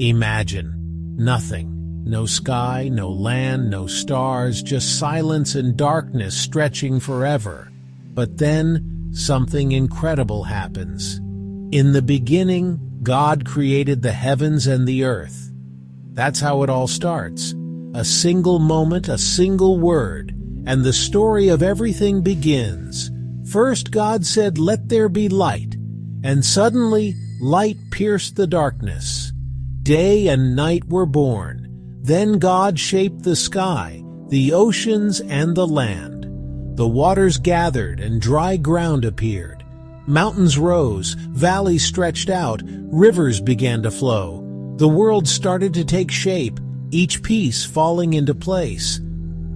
Imagine nothing. No sky, no land, no stars, just silence and darkness stretching forever. But then, something incredible happens. In the beginning, God created the heavens and the earth. That's how it all starts. A single moment, a single word, and the story of everything begins. First, God said, "Let there be light," and suddenly, light pierced the darkness. Day and night were born. Then God shaped the sky, the oceans, and the land. The waters gathered and dry ground appeared. Mountains rose, valleys stretched out, rivers began to flow. The world started to take shape, each piece falling into place.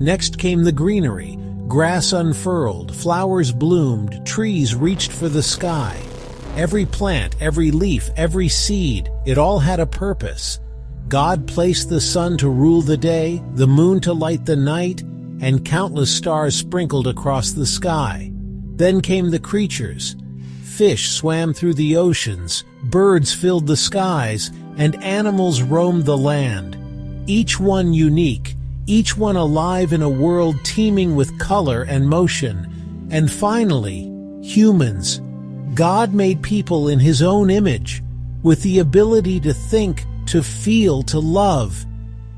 Next came the greenery. Grass unfurled, flowers bloomed, trees reached for the sky. Every plant, every leaf, every seed, it all had a purpose. God placed the sun to rule the day, the moon to light the night, and countless stars sprinkled across the sky. Then came the creatures. Fish swam through the oceans, birds filled the skies, and animals roamed the land. Each one unique, each one alive in a world teeming with color and motion. And finally, humans. God made people in His own image, with the ability to think, to feel, to love.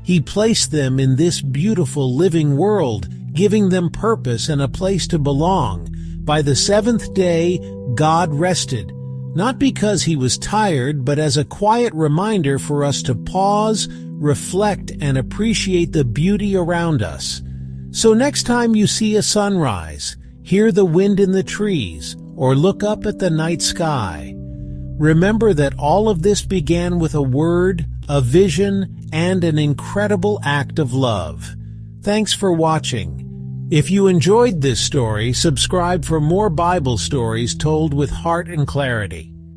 He placed them in this beautiful living world, giving them purpose and a place to belong. By the seventh day, God rested, not because He was tired, but as a quiet reminder for us to pause, reflect, and appreciate the beauty around us. So next time you see a sunrise, hear the wind in the trees, or look up at the night sky, remember that all of this began with a word, a vision, and an incredible act of love. Thanks for watching. If you enjoyed this story, subscribe for more Bible stories told with heart and clarity.